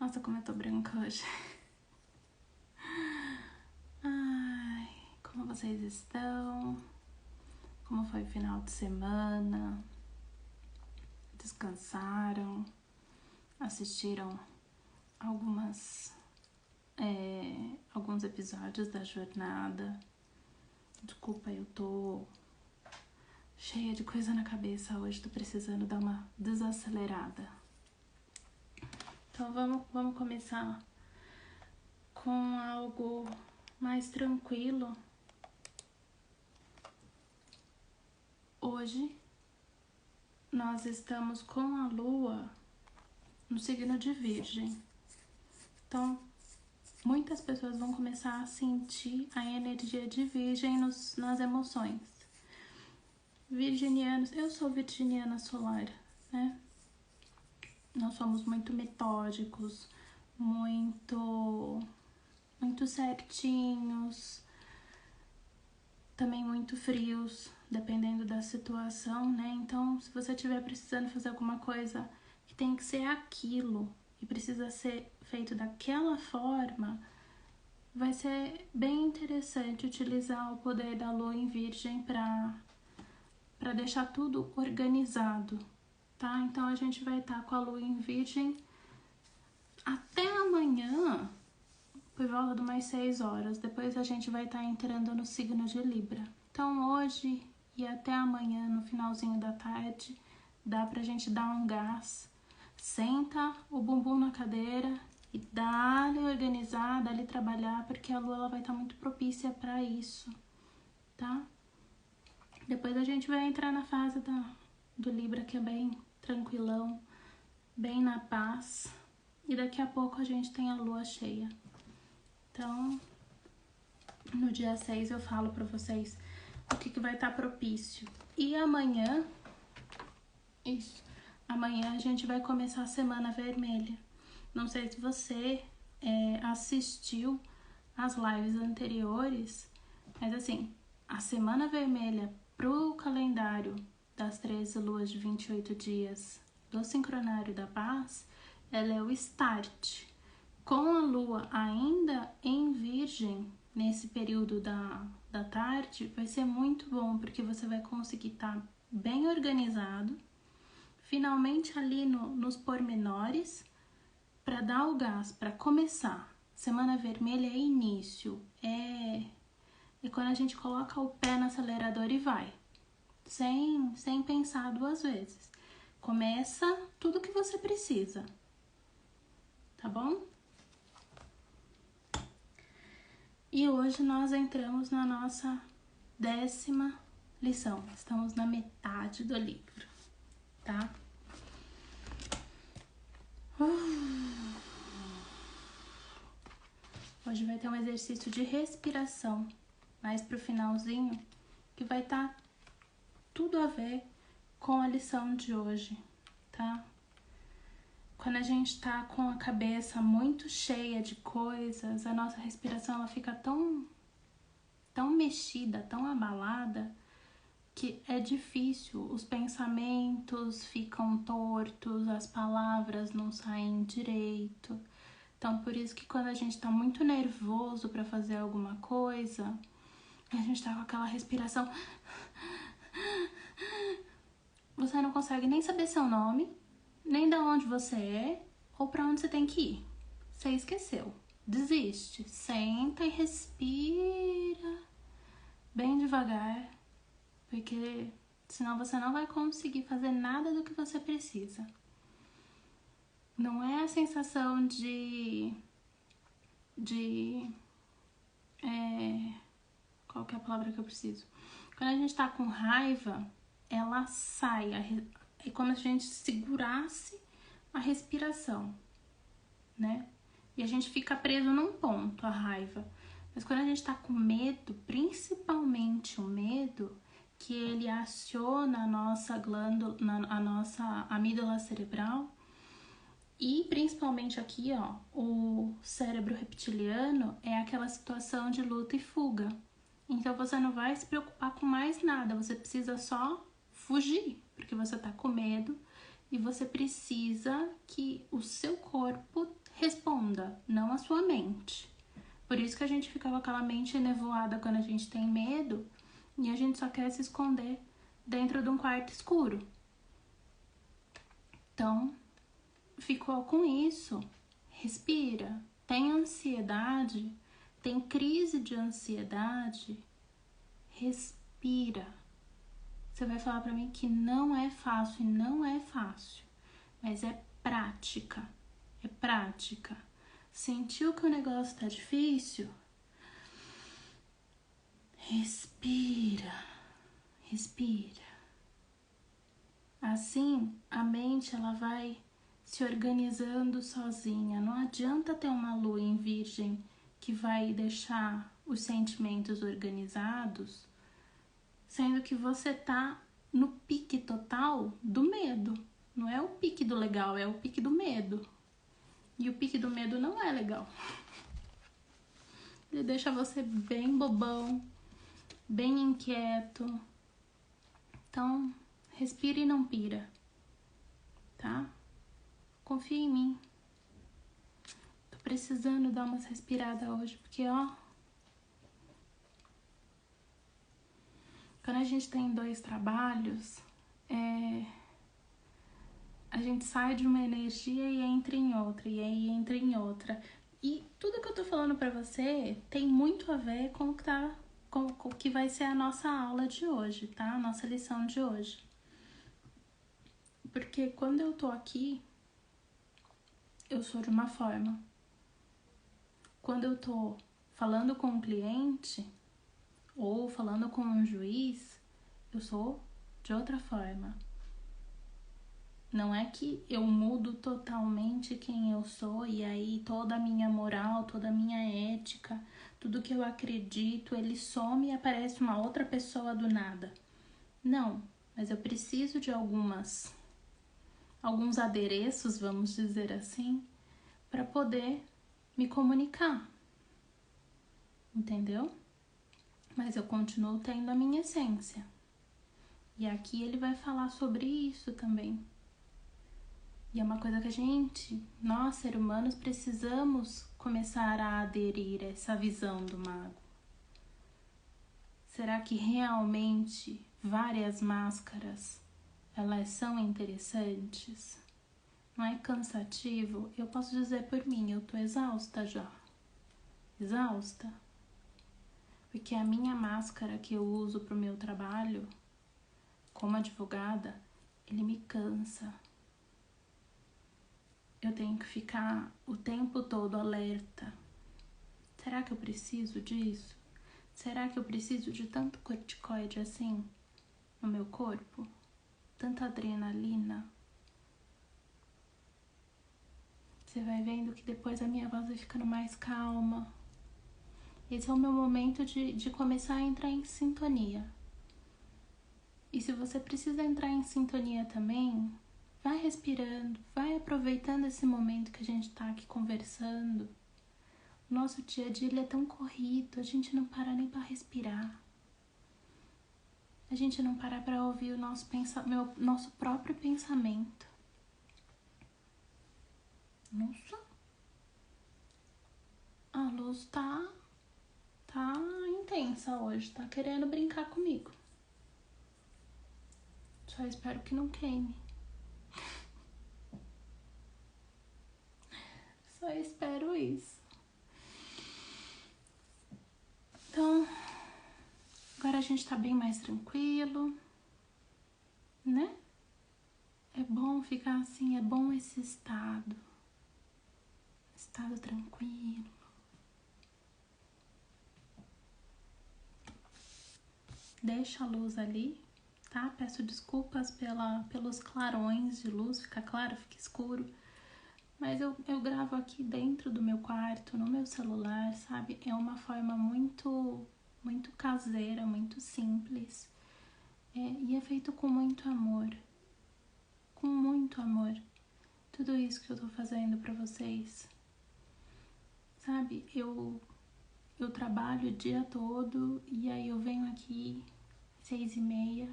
Nossa, como eu tô branca hoje. Ai, como vocês estão? Como foi o final de semana? Descansaram? Assistiram alguns episódios da jornada? Desculpa, eu tô cheia de coisa na cabeça hoje, tô precisando dar uma desacelerada. Então vamos começar com algo mais tranquilo. Hoje nós estamos com a Lua no signo de Virgem. Então, muitas pessoas vão começar a sentir a energia de Virgem nas emoções. Virginianos, eu sou virginiana solar, né? Nós somos muito metódicos, muito certinhos, também muito frios, dependendo da situação, né? Então, se você estiver precisando fazer alguma coisa que tem que ser aquilo e precisa ser feito daquela forma, vai ser bem interessante utilizar o poder da Lua em Virgem para deixar tudo organizado, tá? Então, a gente vai estar com a Lua em Virgem até amanhã, por volta de umas 6 horas. Depois a gente vai estar entrando no signo de Libra. Então, hoje e até amanhã, no finalzinho da tarde, dá pra gente dar um gás. Senta o bumbum na cadeira e dá-lhe organizar, dá-lhe trabalhar, porque a Lua ela vai estar muito propícia para isso, tá? Depois a gente vai entrar na fase do Libra, que é bem tranquilão, bem na paz. E daqui a pouco a gente tem a Lua cheia. Então, no dia 6 eu falo pra vocês o que vai estar propício. E amanhã, amanhã a gente vai começar a Semana Vermelha. Não sei se você assistiu as lives anteriores, mas assim, a Semana Vermelha pro calendário das 13 luas de 28 dias do Sincronário da Paz, ela é o start. Com a Lua ainda em Virgem, nesse período da tarde, vai ser muito bom, porque você vai conseguir estar bem organizado, finalmente ali nos pormenores, para dar o gás, para começar. Semana Vermelha é início, é quando a gente coloca o pé no acelerador e vai, sem pensar duas vezes. Começa tudo que você precisa, tá bom? E hoje nós entramos na nossa 10ª lição. Estamos na metade do livro, tá? Hoje vai ter um exercício de respiração, mais pro finalzinho, que vai estar tudo a ver com a lição de hoje, tá? Quando a gente tá com a cabeça muito cheia de coisas, a nossa respiração ela fica tão mexida, tão abalada, que é difícil, os pensamentos ficam tortos, as palavras não saem direito. Então, por isso que quando a gente tá muito nervoso para fazer alguma coisa, a gente tá com aquela respiração, você não consegue nem saber seu nome, nem de onde você é ou para onde você tem que ir. Você esqueceu. Desiste. Senta e respira bem devagar, porque senão você não vai conseguir fazer nada do que você precisa. Não é a sensação qual que é a palavra que eu preciso? Quando a gente tá com raiva, ela sai. É como se a gente segurasse a respiração, né? E a gente fica preso num ponto, a raiva. Mas quando a gente tá com medo, principalmente o medo, que ele aciona a nossa glândula, a nossa amígdala cerebral, e principalmente aqui, ó, o cérebro reptiliano é aquela situação de luta e fuga. Então você não vai se preocupar com mais nada, você precisa só fugir, porque você tá com medo e você precisa que o seu corpo responda, não a sua mente. Por isso que a gente fica com aquela mente nevoada quando a gente tem medo e a gente só quer se esconder dentro de um quarto escuro. Então, ficou com isso. Respira. Tem ansiedade, tem crise de ansiedade. Respira. Você vai falar pra mim que não é fácil, e não é fácil, mas é prática. É prática. Sentiu que o negócio tá difícil? Respira. Respira. Assim, a mente ela vai se organizando sozinha. Não adianta ter uma lua em Virgem que vai deixar os sentimentos organizados, sendo que você tá no pique total do medo. Não é o pique do legal, é o pique do medo. E o pique do medo não é legal. Ele deixa você bem bobão, bem inquieto. Então, respira e não pira, tá? Confia em mim. Tô precisando dar umas respiradas hoje, porque, ó, quando a gente tem 2 trabalhos, a gente sai de uma energia e entra em outra, e aí entra em outra. E tudo que eu tô falando pra você tem muito a ver com o que vai ser a nossa aula de hoje, tá? A nossa lição de hoje. Porque quando eu tô aqui, eu sou de uma forma. Quando eu tô falando com um cliente ou falando com um juiz, eu sou de outra forma. Não é que eu mudo totalmente quem eu sou e aí toda a minha moral, toda a minha ética, tudo que eu acredito, ele some e aparece uma outra pessoa do nada. Não, mas eu preciso de alguns adereços, vamos dizer assim, para poder me comunicar. Entendeu? Mas eu continuo tendo a minha essência. E aqui ele vai falar sobre isso também. E é uma coisa que nós, seres humanos, precisamos começar a aderir a essa visão do mago. Será que realmente várias máscaras, elas são interessantes? Não é cansativo? Eu posso dizer por mim, eu tô exausta já. Exausta. Porque a minha máscara que eu uso pro meu trabalho, como advogada, ele me cansa. Eu tenho que ficar o tempo todo alerta. Será que eu preciso disso? Será que eu preciso de tanto corticoide assim no meu corpo? Tanta adrenalina? Você vai vendo que depois a minha voz vai ficando mais calma. Esse é o meu momento de começar a entrar em sintonia. E se você precisa entrar em sintonia também, vai respirando, vai aproveitando esse momento que a gente tá aqui conversando. O nosso dia a dia ele é tão corrido, a gente não para nem para respirar. A gente não para para ouvir o nosso próprio pensamento. Nossa, a luz tá intensa hoje, tá querendo brincar comigo. Só espero que não queime. Só espero isso. Então, agora a gente tá bem mais tranquilo, né? É bom ficar assim, é bom esse estado tranquilo. Deixa a luz ali, tá? Peço desculpas pelos clarões de luz, fica claro, fica escuro. Mas eu gravo aqui dentro do meu quarto, no meu celular, sabe? É uma forma muito caseira, muito simples. E é feito com muito amor. Com muito amor. Tudo isso que eu tô fazendo pra vocês. Sabe? Eu trabalho o dia todo e aí eu venho aqui 6:30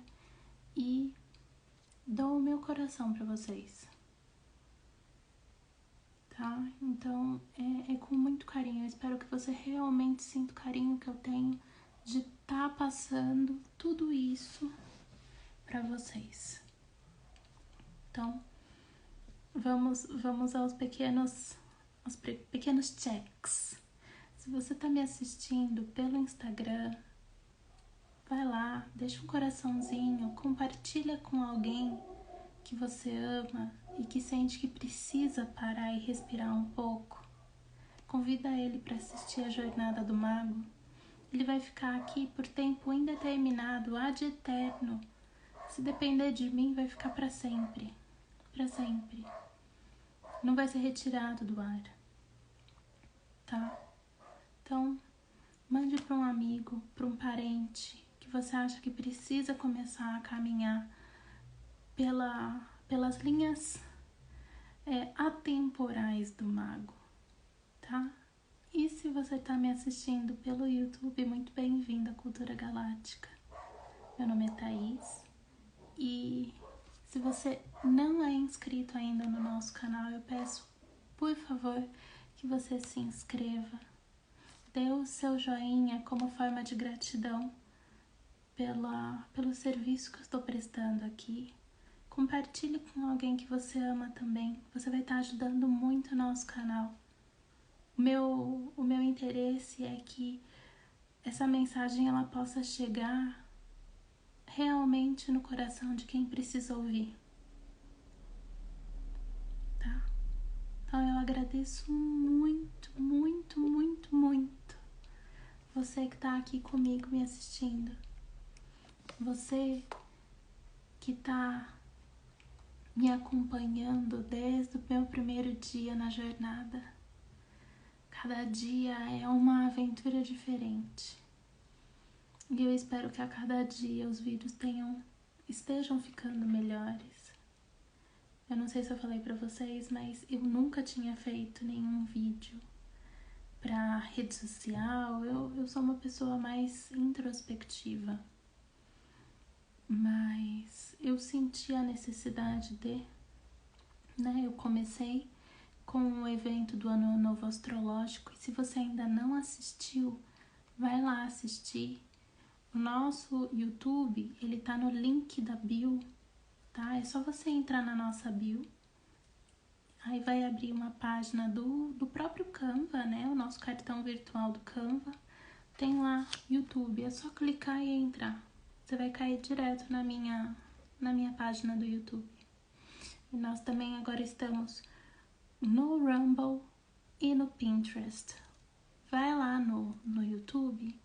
e dou o meu coração pra vocês. tá? Então, é com muito carinho. Eu espero que você realmente sinta o carinho que eu tenho de estar passando tudo isso para vocês. Então, vamos aos pequenos checks. Se você tá me assistindo pelo Instagram, vai lá, deixa um coraçãozinho, compartilha com alguém que você ama e que sente que precisa parar e respirar um pouco. Convida ele para assistir a Jornada do Mago. Ele vai ficar aqui por tempo indeterminado, ad eterno. Se depender de mim, vai ficar para sempre. Para sempre. Não vai ser retirado do ar. Tá? Então, mande para um amigo, para um parente que você acha que precisa começar a caminhar pelas linhas atemporais do mago, tá? E se você tá me assistindo pelo YouTube, muito bem-vindo à Cultura Galáctica. Meu nome é Thaís e se você não é inscrito ainda no nosso canal, eu peço, por favor, que você se inscreva. Dê o seu joinha como forma de gratidão pelo serviço que eu estou prestando aqui. Compartilhe com alguém que você ama também. Você vai estar ajudando muito o nosso canal. O meu interesse é que essa mensagem ela possa chegar realmente no coração de quem precisa ouvir. Tá? Então eu agradeço muito, muito, muito, muito você que tá aqui comigo me assistindo. Você que tá me acompanhando desde o meu primeiro dia na jornada. Cada dia é uma aventura diferente. E eu espero que a cada dia os vídeos estejam ficando melhores. Eu não sei se eu falei pra vocês, mas eu nunca tinha feito nenhum vídeo pra rede social. Eu sou uma pessoa mais introspectiva. Mas eu senti a necessidade eu comecei com o evento do Ano Novo Astrológico e se você ainda não assistiu, vai lá assistir. O nosso YouTube, ele tá no link da bio, tá? É só você entrar na nossa bio, aí vai abrir uma página do próprio Canva, né? O nosso cartão virtual do Canva, tem lá YouTube, é só clicar e entrar. Você vai cair direto na minha página do YouTube. E nós também agora estamos no Rumble e no Pinterest. Vai lá no YouTube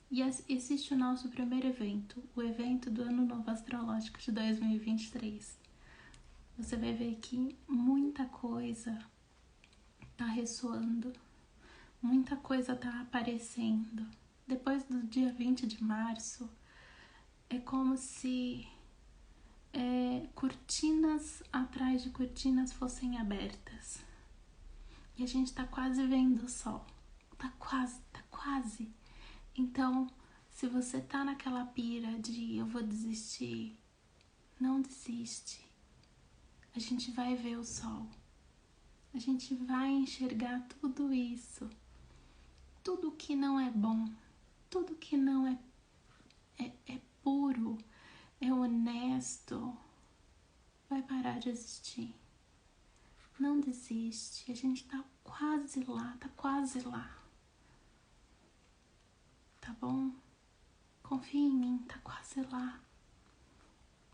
e assiste o nosso primeiro evento, o evento do Ano Novo Astrológico de 2023. Você vai ver que muita coisa tá ressoando, muita coisa tá aparecendo. Depois do dia 20 de março, é como se cortinas atrás de cortinas fossem abertas. E a gente tá quase vendo o sol. Tá quase. Então, se você tá naquela pira de eu vou desistir, não desiste. A gente vai ver o sol. A gente vai enxergar tudo isso. Tudo que não é bom, tudo que não é puro, é honesto, vai parar de existir. Não desiste, a gente tá quase lá, tá bom? Confia em mim, tá quase lá.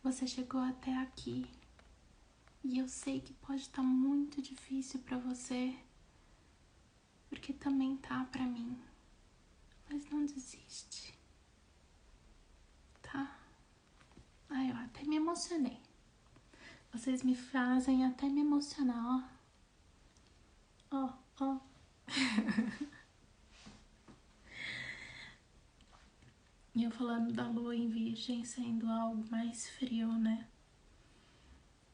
Você chegou até aqui e eu sei que pode estar muito difícil pra você, porque também tá pra mim, mas não desiste, tá? Ai, eu até me emocionei. Vocês me fazem até me emocionar, ó. E eu falando da lua em virgem sendo algo mais frio, né?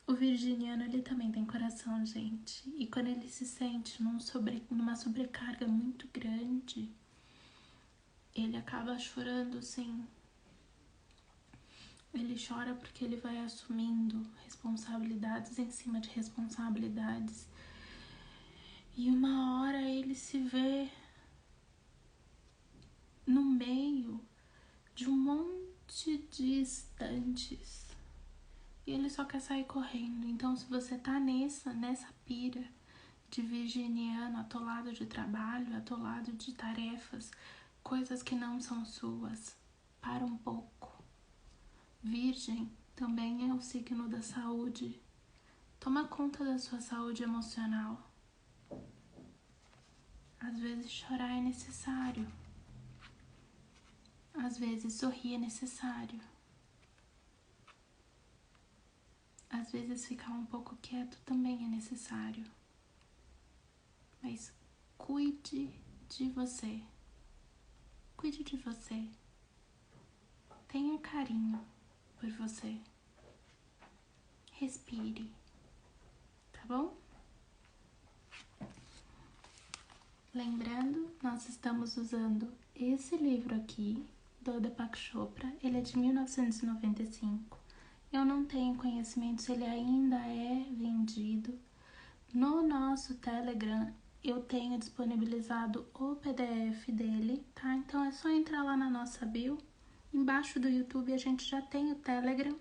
O virginiano, ele também tem coração, gente. E quando ele se sente numa sobrecarga muito grande, ele acaba chorando, sim. Ele chora porque ele vai assumindo responsabilidades em cima de responsabilidades. E uma hora ele se vê no meio de um monte de estantes e ele só quer sair correndo. Então, se você tá nessa pira de virginiano, atolado de trabalho, atolado de tarefas, coisas que não são suas, para um pouco. Virgem também é o signo da saúde. Toma conta da sua saúde emocional. Às vezes chorar é necessário. Às vezes sorrir é necessário. Às vezes ficar um pouco quieto também é necessário. Mas cuide de você. Cuide de você. Tenha carinho por você. Respire. Tá bom? Lembrando, nós estamos usando esse livro aqui, do Deepak Chopra. Ele é de 1995. Eu não tenho conhecimento se ele ainda é vendido. No nosso Telegram, eu tenho disponibilizado o PDF dele, tá? Então é só entrar lá na nossa bio. Embaixo do YouTube a gente já tem o Telegram.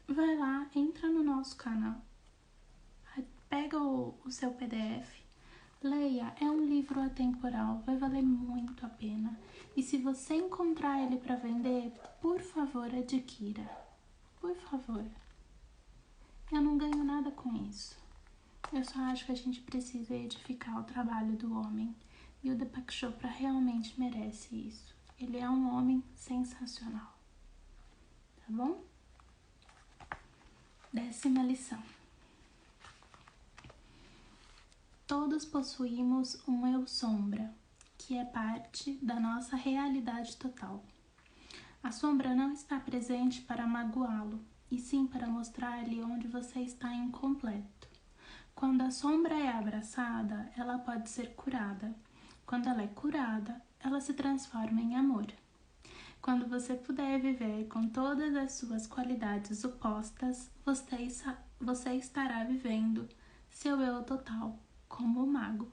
Vai lá, entra no nosso canal. Pega o seu PDF. Leia, é um livro atemporal, vai valer muito a pena. E se você encontrar ele para vender, por favor, adquira. Por favor. Eu não ganho nada com isso. Eu só acho que a gente precisa edificar o trabalho do homem. E o Deepak Chopra realmente merece isso. Ele é um homem sensacional. Tá bom? 10ª lição. Todos possuímos um eu sombra, que é parte da nossa realidade total. A sombra não está presente para magoá-lo, e sim para mostrar-lhe onde você está incompleto. Quando a sombra é abraçada, ela pode ser curada. Quando ela é curada, ela se transforma em amor. Quando você puder viver com todas as suas qualidades opostas, você estará vivendo seu eu total, como o mago.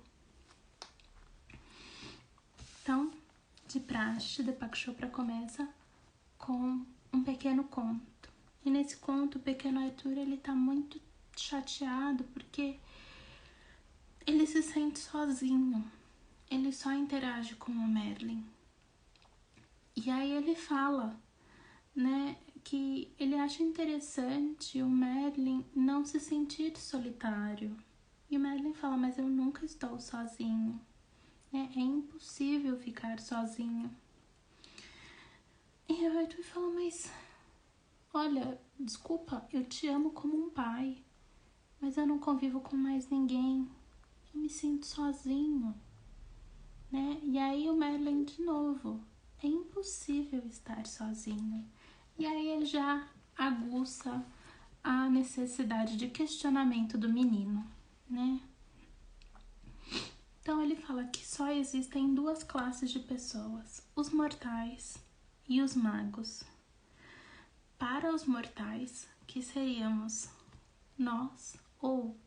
Então, de praxe, Deepak Chopra começa com um pequeno conto. E nesse conto, o pequeno Arthur, ele tá muito chateado porque ele se sente sozinho. Ele só interage com o Merlin. E aí ele fala, né, que ele acha interessante o Merlin não se sentir solitário. E o Merlin fala, mas eu nunca estou sozinho. É impossível ficar sozinho. E o Arthur fala, mas olha, desculpa, eu te amo como um pai, mas eu não convivo com mais ninguém. Eu me sinto sozinho, né? E aí o Merlin de novo, é impossível estar sozinho. E aí ele já aguça a necessidade de questionamento do menino, né? Então ele fala que só existem 2 classes de pessoas, os mortais e os magos. Para os mortais, que seríamos nós, ou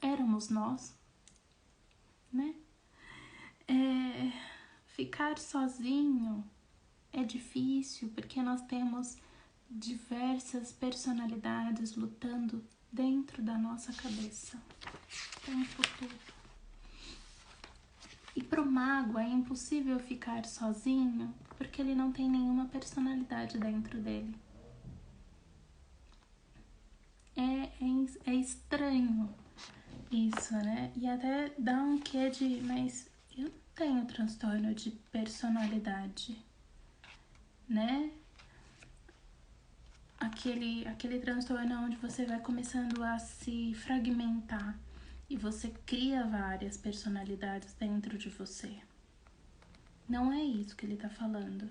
éramos nós, né? Ficar sozinho é difícil porque nós temos diversas personalidades lutando dentro da nossa cabeça o tempo todo. E pro mago é impossível ficar sozinho porque ele não tem nenhuma personalidade dentro dele. É estranho isso, né? E até dá um quê de, mas eu não tenho transtorno de personalidade, né? Aquele transtorno onde você vai começando a se fragmentar e você cria várias personalidades dentro de você. Não é isso que ele tá falando,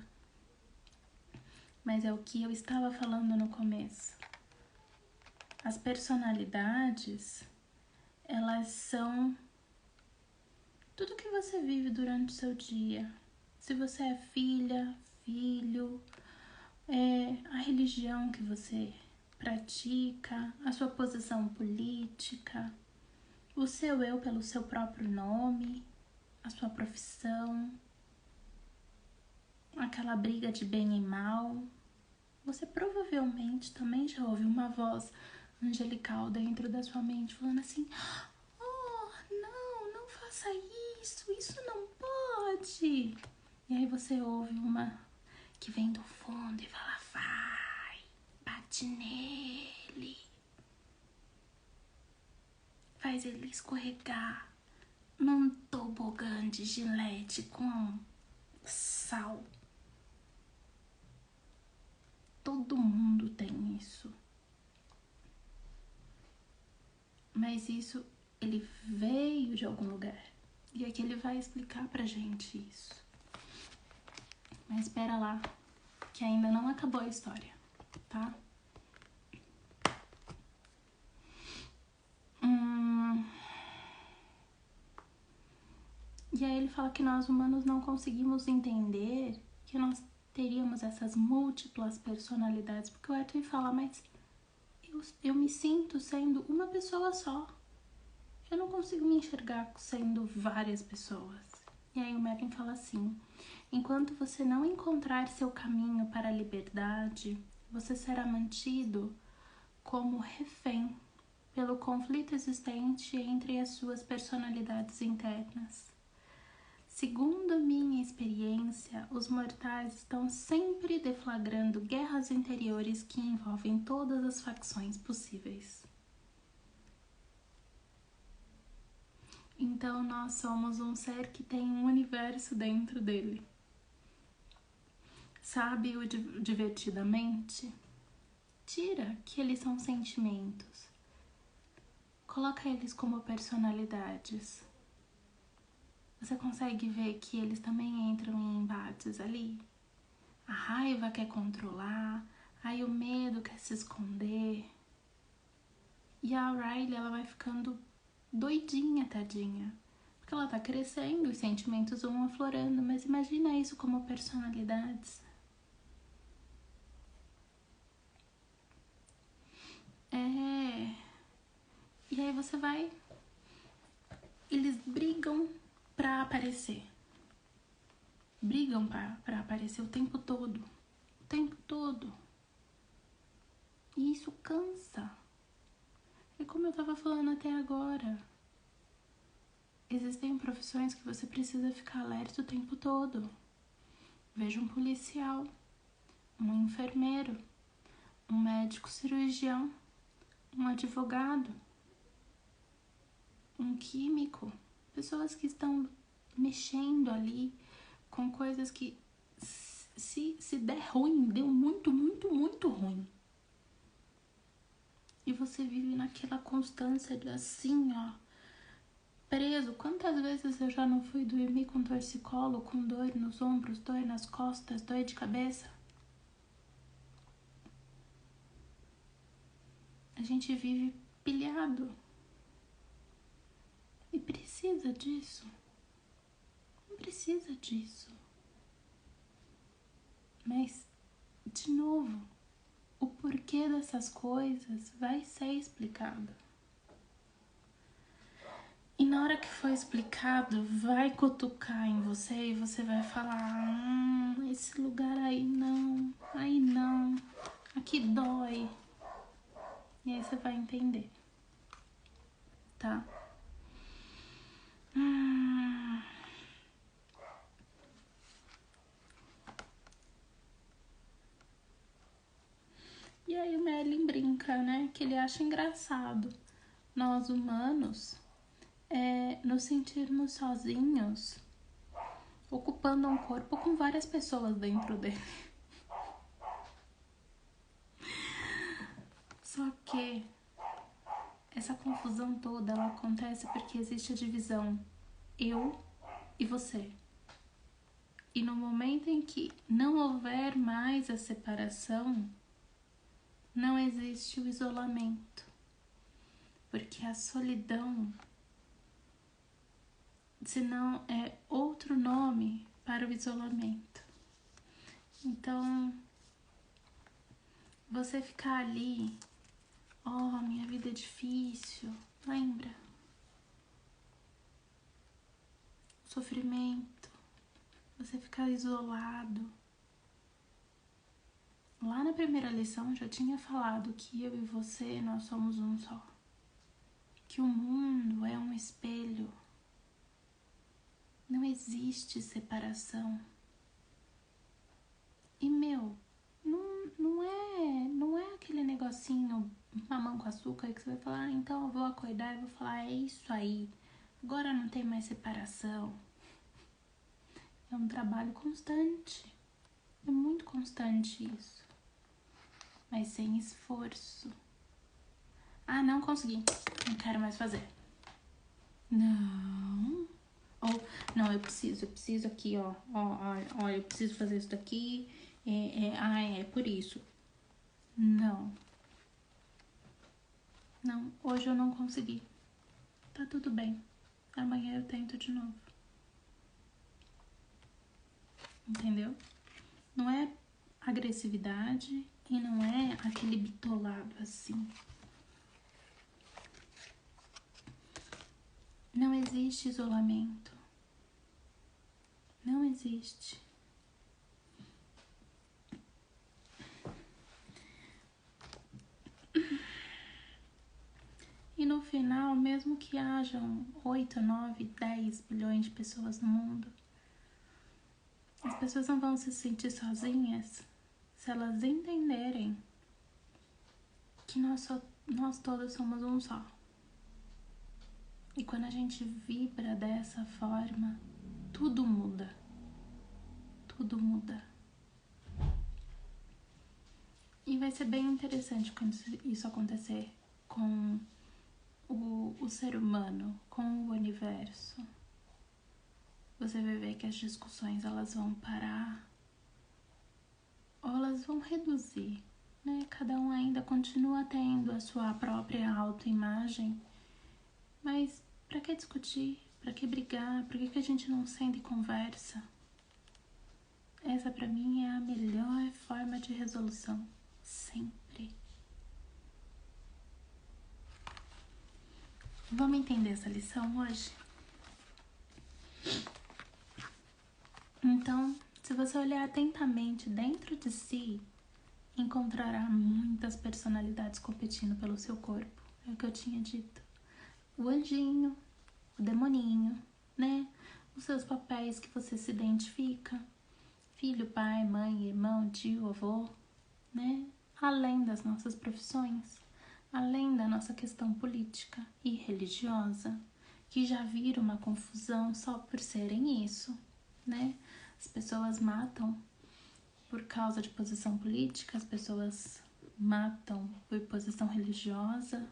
mas é o que eu estava falando no começo. As personalidades, elas são tudo que você vive durante o seu dia. Se você é filha, filho, a religião que você pratica, a sua posição política, o seu eu pelo seu próprio nome, a sua profissão, aquela briga de bem e mal. Você provavelmente também já ouviu uma voz angelical dentro da sua mente falando assim: oh, não faça isso não pode. E aí você ouve uma que vem do fundo e fala: vai, bate nele, faz ele escorregar num tobogã de gilete com sal. Todo mundo tem isso. Mas isso, ele veio de algum lugar. E aqui ele vai explicar pra gente isso. Mas espera lá, que ainda não acabou a história, tá? E aí ele fala que nós humanos não conseguimos entender que nós teríamos essas múltiplas personalidades. Porque o Arthur fala, mas eu me sinto sendo uma pessoa só. Eu não consigo me enxergar sendo várias pessoas. E aí o Merlin fala assim: enquanto você não encontrar seu caminho para a liberdade, você será mantido como refém pelo conflito existente entre as suas personalidades internas. Segundo minha experiência, os mortais estão sempre deflagrando guerras interiores que envolvem todas as facções possíveis. Então nós somos um ser que tem um universo dentro dele. Sabe o divertidamente? Tira que eles são sentimentos. Coloca eles como personalidades. Você consegue ver que eles também entram em embates ali? A raiva quer controlar, aí o medo quer se esconder. E a Riley, ela vai ficando doidinha, tadinha. Porque ela tá crescendo, os sentimentos vão aflorando, mas imagina isso como personalidades. E aí você vai... Eles brigam pra aparecer. Brigam pra aparecer o tempo todo. O tempo todo. E isso cansa. É como eu tava falando até agora. Existem profissões que você precisa ficar alerta o tempo todo. Veja um policial, um enfermeiro, um médico cirurgião, um advogado, um químico. Pessoas que estão mexendo ali com coisas que se der ruim, deu muito, muito, muito ruim. E você vive naquela constância de assim, ó, preso. Quantas vezes eu já não fui dormir com torcicolo, com dor nos ombros, dor nas costas, dor de cabeça? A gente vive pilhado. E precisa disso. Não precisa disso. Mas, de novo, o porquê dessas coisas vai ser explicado. E na hora que for explicado, vai cutucar em você e você vai falar: esse lugar aí não, aqui dói. E aí você vai entender, tá? E aí o Merlin brinca, né? Que ele acha engraçado nós humanos nos sentirmos sozinhos, ocupando um corpo com várias pessoas dentro dele. Só que essa confusão toda, ela acontece porque existe a divisão eu e você. E no momento em que não houver mais a separação, não existe o isolamento. Porque a solidão, senão é outro nome para o isolamento. Então, você ficar ali, minha vida é difícil, lembra? sofrimento, você ficar isolado. Lá na primeira lição eu já tinha falado que eu e você, nós somos um só. Que o mundo é um espelho. Não existe separação. E, não é aquele negocinho mamão com açúcar que você vai falar, então eu vou acordar e vou falar, é isso aí. Agora não tem mais separação. É um trabalho constante. É muito constante isso. Mas sem esforço. Ah, não consegui. Não quero mais fazer. Não. Ou, não, eu preciso aqui, ó, eu preciso fazer isso daqui. É por isso. Não. Não, hoje eu não consegui. Tá tudo bem. Amanhã eu tento de novo. Entendeu? Não é agressividade e não é aquele bitolado assim. Não existe isolamento. Não existe. E no final, mesmo que hajam 8, 9, 10 bilhões de pessoas no mundo, as pessoas não vão se sentir sozinhas se elas entenderem que nós todos somos um só. E quando a gente vibra dessa forma, tudo muda. Tudo muda. E vai ser bem interessante quando isso acontecer com o ser humano, com o universo. Você vai ver que as discussões elas vão parar ou elas vão reduzir, né? Cada um ainda continua tendo a sua própria autoimagem, mas pra que discutir? Pra que brigar? Por que a gente não senta e conversa? Essa pra mim é a melhor forma de resolução, sempre. Vamos entender essa lição hoje? Então, se você olhar atentamente dentro de si, encontrará muitas personalidades competindo pelo seu corpo. É o que eu tinha dito. O anjinho, o demoninho, né? Os seus papéis que você se identifica. Filho, pai, mãe, irmão, tio, avô, né? Além das nossas profissões, além da nossa questão política e religiosa, que já vira uma confusão só por serem isso, né? As pessoas matam por causa de posição política, as pessoas matam por posição religiosa,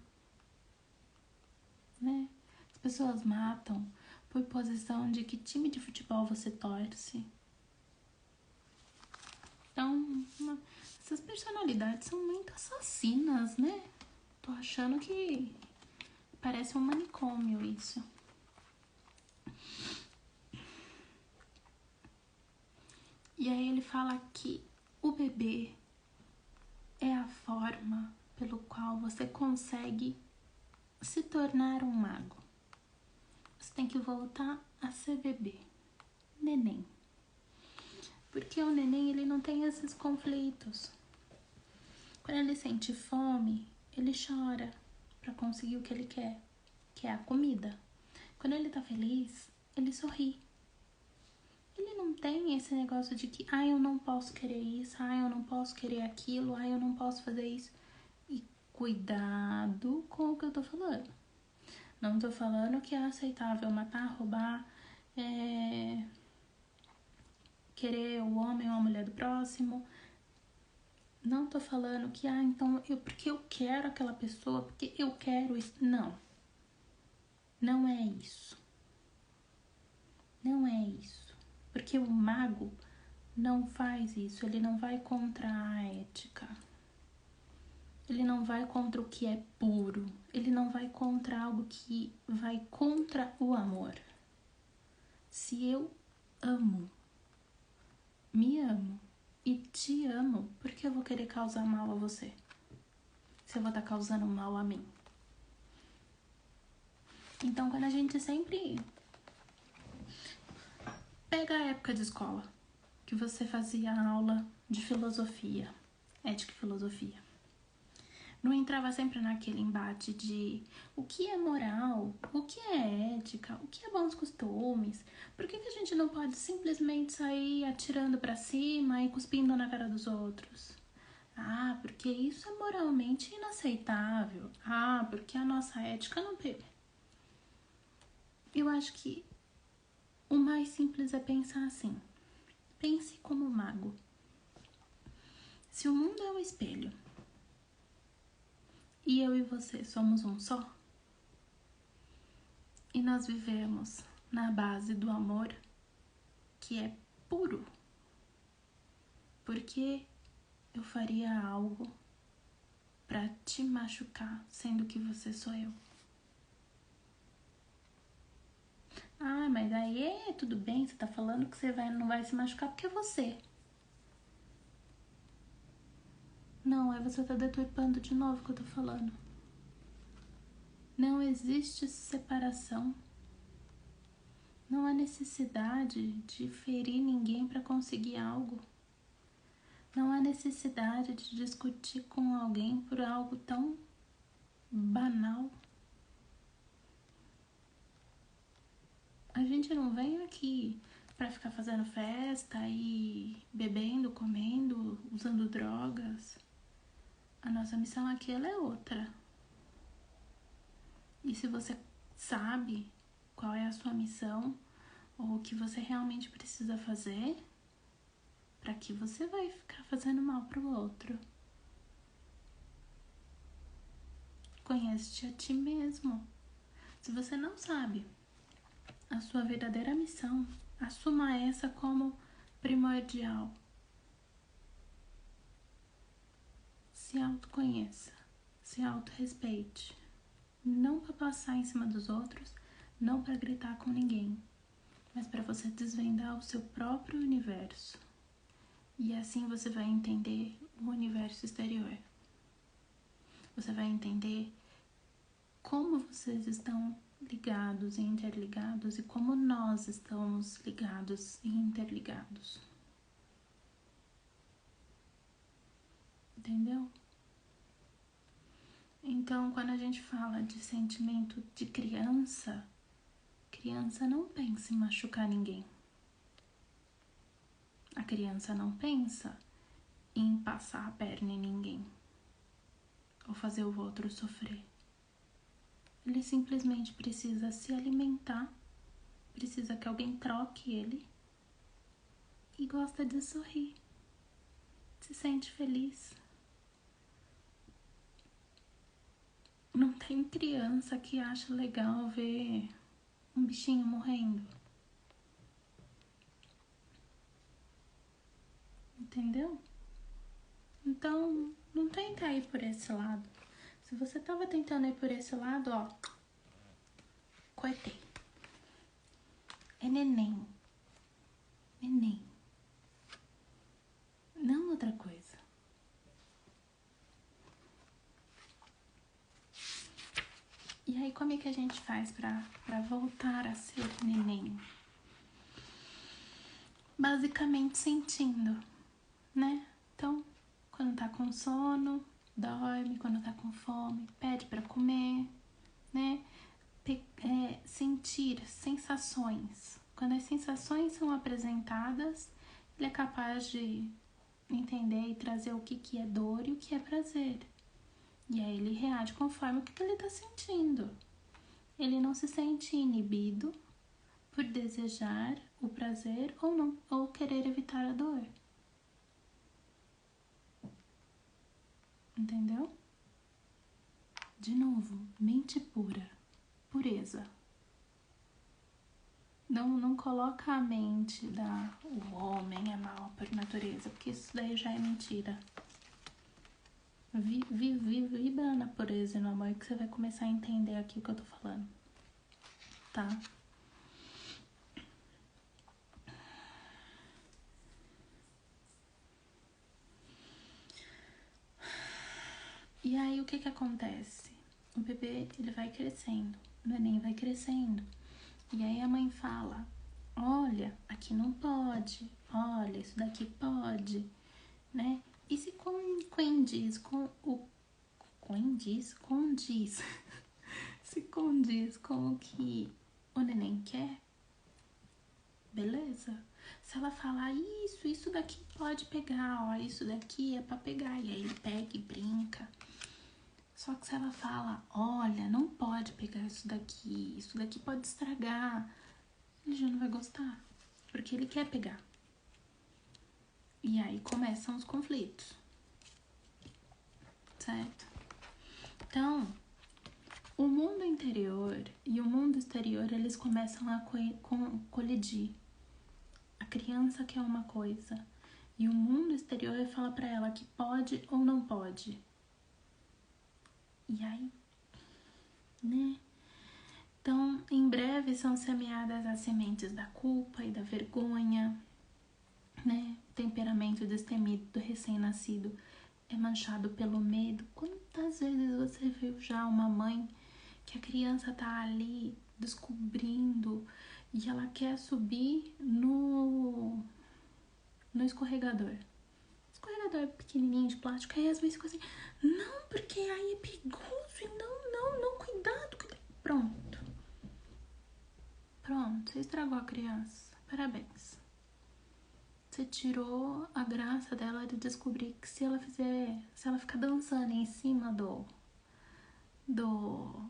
né? As pessoas matam por posição de que time de futebol você torce. Então, essas personalidades são muito assassinas, né? Tô achando que parece um manicômio isso. E aí ele fala que o bebê é a forma pelo qual você consegue se tornar um mago. Você tem que voltar a ser bebê, neném. Porque o neném, ele não tem esses conflitos. Quando ele sente fome, ele chora para conseguir o que ele quer, que é a comida. Quando ele tá feliz, ele sorri. Ele não tem esse negócio de que, eu não posso querer isso, eu não posso querer aquilo, eu não posso fazer isso. E cuidado com o que eu tô falando. Não tô falando que é aceitável matar, roubar, querer o homem ou a mulher do próximo. Não tô falando que, então, porque eu quero aquela pessoa, porque eu quero isso. Não. Não é isso. Não é isso. Porque o mago não faz isso. Ele não vai contra a ética. Ele não vai contra o que é puro. Ele não vai contra algo que vai contra o amor. Se eu amo, me amo e te amo, por que eu vou querer causar mal a você? Se eu vou estar causando mal a mim. Então, quando a gente sempre Pega a época de escola, que você fazia aula de filosofia, ética e filosofia. Não entrava sempre naquele embate de o que é moral, o que é ética, o que é bons costumes. Por que a gente não pode simplesmente sair atirando pra cima e cuspindo na cara dos outros? Ah, porque isso é moralmente inaceitável. Ah, porque a nossa ética não... Eu acho que o mais simples é pensar assim. Pense como mago. Se o mundo é um espelho e eu e você somos um só, e nós vivemos na base do amor, que é puro, porque eu faria algo pra te machucar, sendo que você sou eu? Ah, mas aí tudo bem, você tá falando que você não vai se machucar porque é você. Não, aí você tá deturpando de novo o que eu tô falando. Não existe separação. Não há necessidade de ferir ninguém para conseguir algo. Não há necessidade de discutir com alguém por algo tão banal. A gente não vem aqui para ficar fazendo festa e bebendo, comendo, usando drogas. A nossa missão aqui ela é outra. E se você sabe qual é a sua missão ou o que você realmente precisa fazer, para que você vai ficar fazendo mal pro outro? Conhece-te a ti mesmo. Se você não sabe a sua verdadeira missão, assuma essa como primordial. Se autoconheça, se autorrespeite. Não para passar em cima dos outros, não para gritar com ninguém, mas para você desvendar o seu próprio universo. E assim você vai entender o universo exterior. Você vai entender como vocês estão ligados e interligados e como nós estamos ligados e interligados. Entendeu? Então, quando a gente fala de sentimento de criança, criança não pensa em machucar ninguém. A criança não pensa em passar a perna em ninguém ou fazer o outro sofrer. Ele simplesmente precisa se alimentar, precisa que alguém troque ele e gosta de sorrir, se sente feliz. Não tem criança que acha legal ver um bichinho morrendo. Entendeu? Então, não tenta ir por esse lado. Se você tava tentando ir por esse lado, ó, cortei. É neném. Neném. Não outra coisa. E aí, como é que a gente faz pra voltar a ser neném? Basicamente sentindo, né? Então, quando tá com sono, dorme. Quando tá com fome, pede pra comer, né? Sentir sensações. Quando as sensações são apresentadas, ele é capaz de entender e trazer o que é dor e o que é prazer. E aí ele reage conforme o que ele está sentindo. Ele não se sente inibido por desejar o prazer ou não, ou querer evitar a dor. Entendeu? De novo, mente pura, pureza. Não coloca a mente o homem é mau por natureza, porque isso daí já é mentira. Vibra na pureza e no amor que você vai começar a entender aqui o que eu tô falando, tá? E aí o que acontece? O bebê ele vai crescendo, o neném vai crescendo. E aí a mãe fala, olha, aqui não pode, olha, isso daqui pode, né? E se condiz com o condiz se condiz com o que o neném quer, beleza? Se ela falar isso daqui pode pegar, ó, isso daqui é pra pegar, e aí ele pega e brinca. Só que se ela fala, olha, não pode pegar isso daqui pode estragar, ele já não vai gostar, porque ele quer pegar. E aí começam os conflitos, certo? Então, o mundo interior e o mundo exterior, eles começam a colidir. A criança quer uma coisa e o mundo exterior fala pra ela que pode ou não pode. E aí, né? Então, em breve são semeadas as sementes da culpa e da vergonha, né? O temperamento destemido do recém-nascido é manchado pelo medo. Quantas vezes você viu já uma mãe que a criança tá ali descobrindo e ela quer subir no escorregador? Escorregador pequenininho de plástico, aí às vezes fica assim, não, porque aí é perigoso e não, cuidado. Pronto, você estragou a criança, parabéns. Você tirou a graça dela de descobrir que se ela ficar dançando em cima do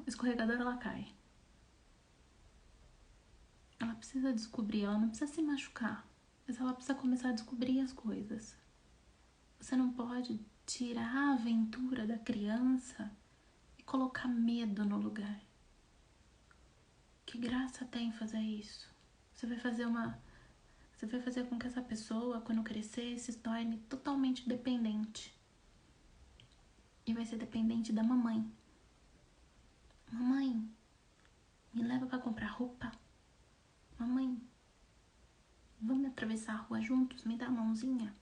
escorregador, ela cai. Ela precisa descobrir, ela não precisa se machucar, mas ela precisa começar a descobrir as coisas. Você não pode tirar a aventura da criança e colocar medo no lugar. Que graça tem fazer isso? Você vai fazer com que essa pessoa, quando crescer, se torne totalmente dependente. E vai ser dependente da mamãe. Mamãe, me leva pra comprar roupa. Mamãe, vamos atravessar a rua juntos? Me dá a mãozinha.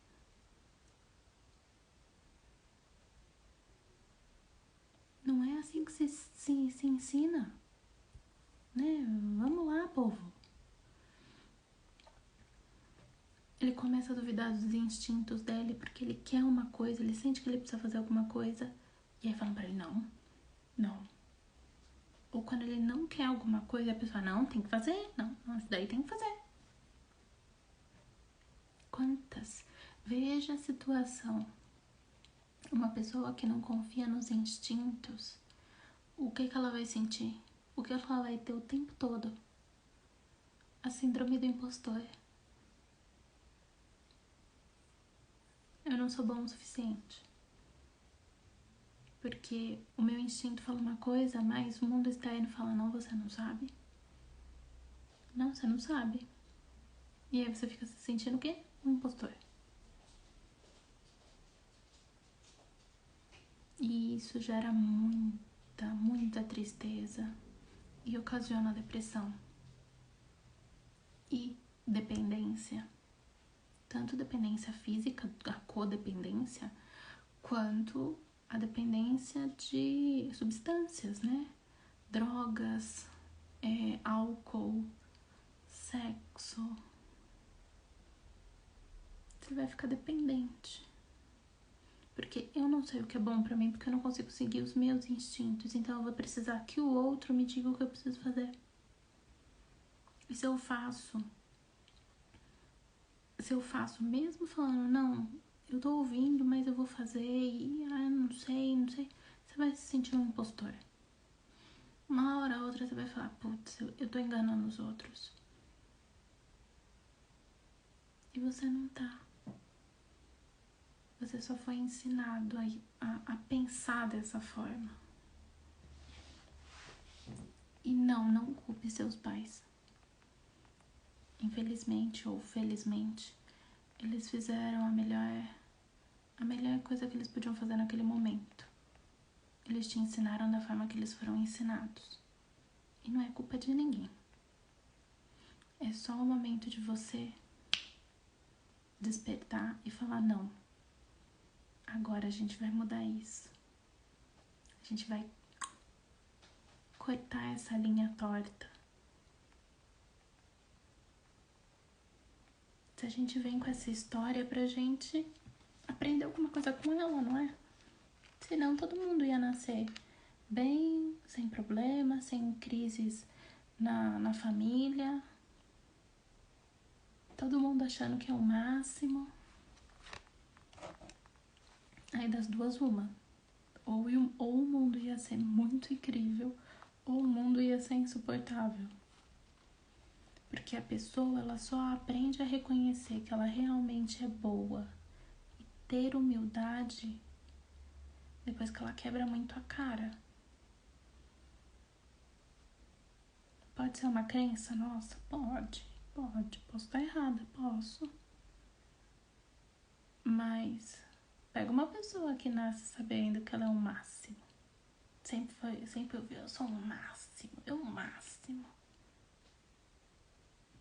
Não é assim que se ensina, né? Vamos lá, povo. Ele começa a duvidar dos instintos dele porque ele quer uma coisa, ele sente que ele precisa fazer alguma coisa. E aí falam pra ele, não. Ou quando ele não quer alguma coisa, a pessoa, não, tem que fazer, não, isso daí tem que fazer. Quantas? Veja a situação. Uma pessoa que não confia nos instintos, o que ela vai sentir? O que ela vai ter o tempo todo? A síndrome do impostor. Eu não sou bom o suficiente. Porque o meu instinto fala uma coisa, mas o mundo externo fala, não, você não sabe. Não, você não sabe. E aí você fica se sentindo o quê? Um impostor. E isso gera muita tristeza e ocasiona depressão e dependência. Tanto dependência física, a codependência, quanto a dependência de substâncias, né? Drogas, álcool, sexo. Você vai ficar dependente. Porque eu não sei o que é bom pra mim, porque eu não consigo seguir os meus instintos. Então eu vou precisar que o outro me diga o que eu preciso fazer. E se eu faço mesmo falando, não, eu tô ouvindo, mas eu vou fazer e não sei, você vai se sentir um impostor. Uma hora ou outra você vai falar, putz, eu tô enganando os outros. E você não tá. Você só foi ensinado a pensar dessa forma. E não culpe seus pais. Infelizmente ou felizmente, eles fizeram a melhor coisa que eles podiam fazer naquele momento. Eles te ensinaram da forma que eles foram ensinados. E não é culpa de ninguém. É só o momento de você despertar e falar, não, agora a gente vai mudar isso. A gente vai cortar essa linha torta. se a gente vem com essa história pra gente aprender alguma coisa com ela, não é? Senão todo mundo ia nascer bem, sem problemas, sem crises na família. Todo mundo achando que é o máximo. Aí das duas, uma. Ou o mundo ia ser muito incrível, ou o mundo ia ser insuportável. Porque a pessoa, ela só aprende a reconhecer que ela realmente é boa e ter humildade depois que ela quebra muito a cara. Pode ser uma crença nossa? Pode. Posso estar errada, posso. Mas pega uma pessoa que nasce sabendo que ela é o máximo. Sempre ouviu, eu sou o máximo,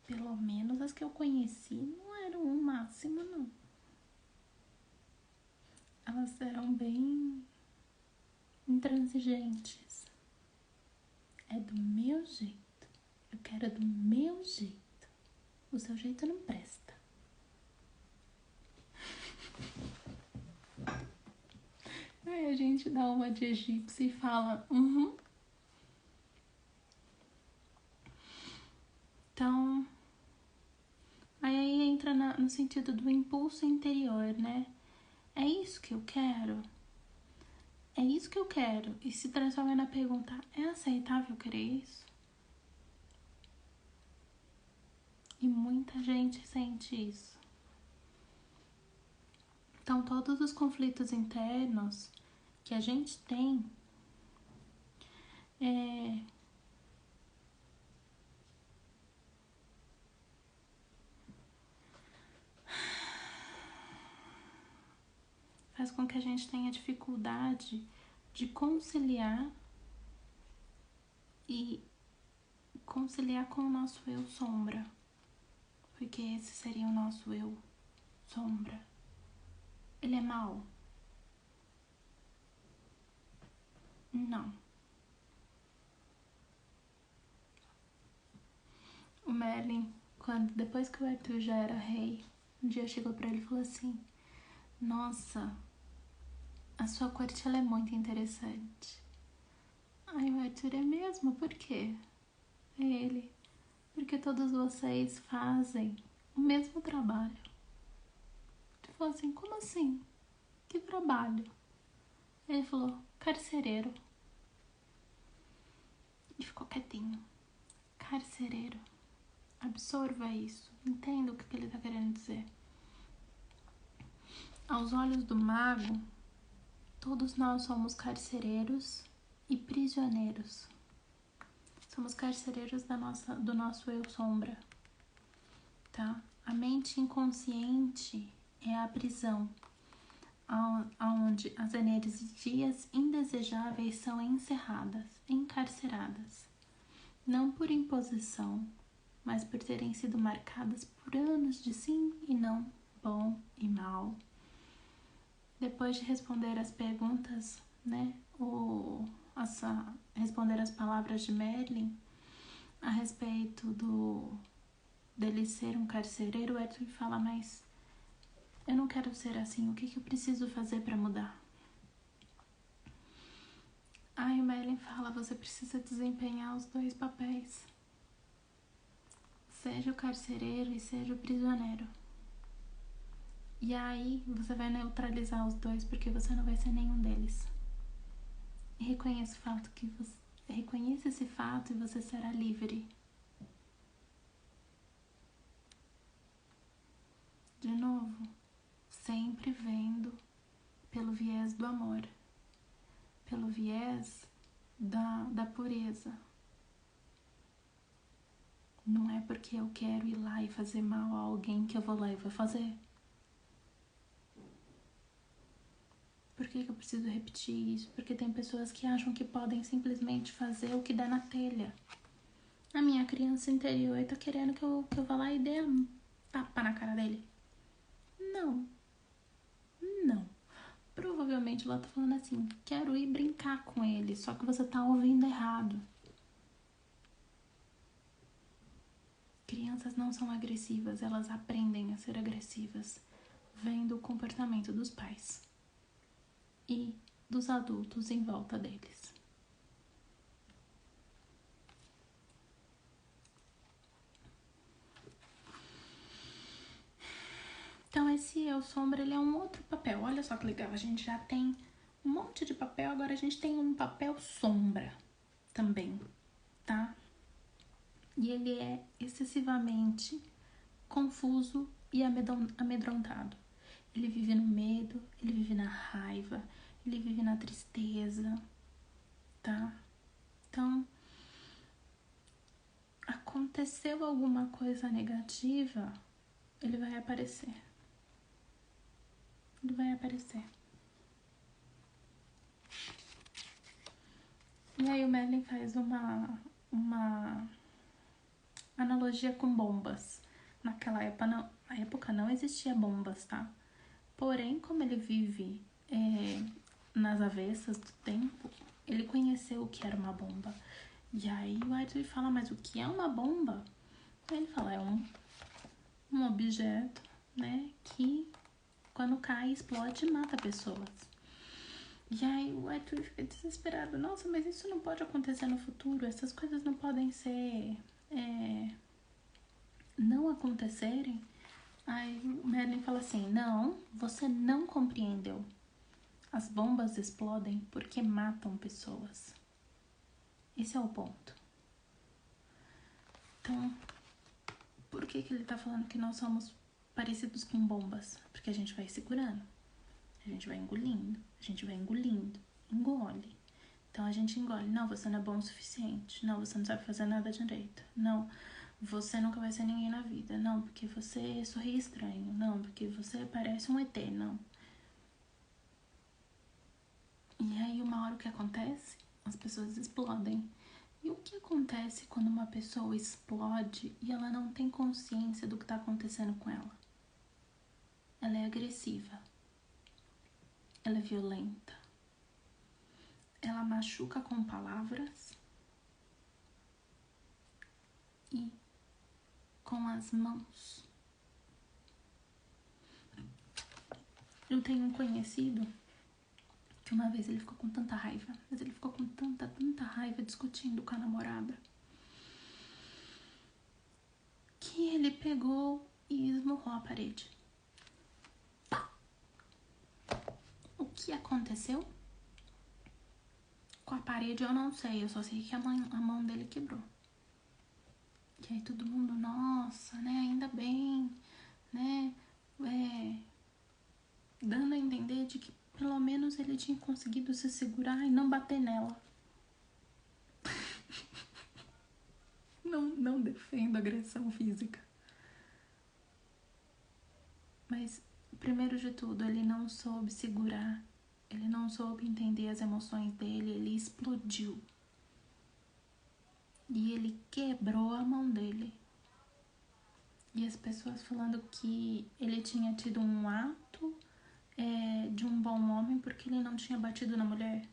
Pelo menos as que eu conheci não eram o máximo, não. Elas eram bem intransigentes. É do meu jeito. Eu quero do meu jeito. O seu jeito não presta. Aí a gente dá uma de egípcia e fala, Então, aí entra no sentido do impulso interior, né? É isso que eu quero? É isso que eu quero? E se transforma na pergunta, é aceitável querer isso? E muita gente sente isso. Então, todos os conflitos internos que a gente tem faz com que a gente tenha dificuldade de conciliar com o nosso eu sombra. Porque esse seria o nosso eu sombra. Ele é mau? Não. O Merlin, depois que o Arthur já era rei, um dia chegou pra ele e falou assim, nossa, a sua corte ela é muito interessante. Aí o Arthur, é mesmo? Por quê? É ele, porque todos vocês fazem o mesmo trabalho. Ele falou assim, como assim? Que trabalho? Ele falou, carcereiro. E ficou quietinho. Carcereiro. Absorva isso. Entenda o que ele está querendo dizer. Aos olhos do mago, todos nós somos carcereiros e prisioneiros. Somos carcereiros do nosso eu sombra, tá? A mente inconsciente é a prisão, onde as energias indesejáveis são encerradas, encarceradas. Não por imposição, mas por terem sido marcadas por anos de sim e não, bom e mal. Depois de responder as perguntas, né, responder as palavras de Merlin a respeito dele ser um carcereiro, o Arthur fala, mas eu não quero ser assim, o que eu preciso fazer para mudar? Aí o Merlin fala, você precisa desempenhar os dois papéis. Seja o carcereiro e seja o prisioneiro. E aí você vai neutralizar os dois, porque você não vai ser nenhum deles. E reconheça esse fato e você será livre. De novo, sempre vendo pelo viés do amor, pelo viés da pureza. Não é porque eu quero ir lá e fazer mal a alguém que eu vou lá e vou fazer. Por que eu preciso repetir isso? Porque tem pessoas que acham que podem simplesmente fazer o que dá na telha. A minha criança interior tá querendo que eu vá lá e dê um tapa na cara dele. Não. Provavelmente ela tá falando assim, quero ir brincar com ele, só que você tá ouvindo errado. crianças não são agressivas, elas aprendem a ser agressivas, vendo o comportamento dos pais e dos adultos em volta deles. Então esse eu sombra, ele é um outro papel. Olha só que legal, a gente já tem um monte de papel, agora a gente tem um papel sombra também, tá? E ele é excessivamente confuso e amedrontado. Ele vive no medo, ele vive na raiva, ele vive na tristeza, tá? Então, aconteceu alguma coisa negativa, ele vai aparecer. Ele vai aparecer. E aí o Merlin faz uma analogia com bombas. Naquela época não existia bombas, tá? Porém, como ele vive nas avessas do tempo, ele conheceu o que era uma bomba. E aí o Arthur fala, mas o que é uma bomba? Aí ele fala, é um objeto, né, que quando cai, explode e mata pessoas. E aí o Arthur fica desesperado. Nossa, mas isso não pode acontecer no futuro. Essas coisas não podem ser... não acontecerem. Aí o Merlin fala assim, não, você não compreendeu. As bombas explodem porque matam pessoas. Esse é o ponto. Então, por que ele tá falando que nós somos parecidos com bombas? Porque a gente vai segurando. A gente vai engolindo, a gente vai engolindo, engole. Então a gente engole. Não, você não é bom o suficiente. Não, você não sabe fazer nada direito. Não, você nunca vai ser ninguém na vida. Não, porque você sorri estranho. Não, porque você parece um ET. Não. E aí uma hora o que acontece? As pessoas explodem. E o que acontece quando uma pessoa explode e ela não tem consciência do que está acontecendo com ela? Ela é agressiva. Ela é violenta. Ela machuca com palavras e com as mãos. Eu tenho um conhecido que uma vez ele ficou com tanta raiva, mas ele ficou com tanta raiva discutindo com a namorada, que ele pegou e esmurrou a parede. O que aconteceu? Com a parede eu não sei, eu só sei que a mão dele quebrou. E aí todo mundo, nossa, né, ainda bem, né, dando a entender de que pelo menos ele tinha conseguido se segurar e não bater nela. Não defendo agressão física. Mas, primeiro de tudo, ele não soube segurar. Ele não soube entender as emoções dele. Ele explodiu. E ele quebrou a mão dele. E as pessoas falando que ele tinha tido um ato de um bom homem porque ele não tinha batido na mulher.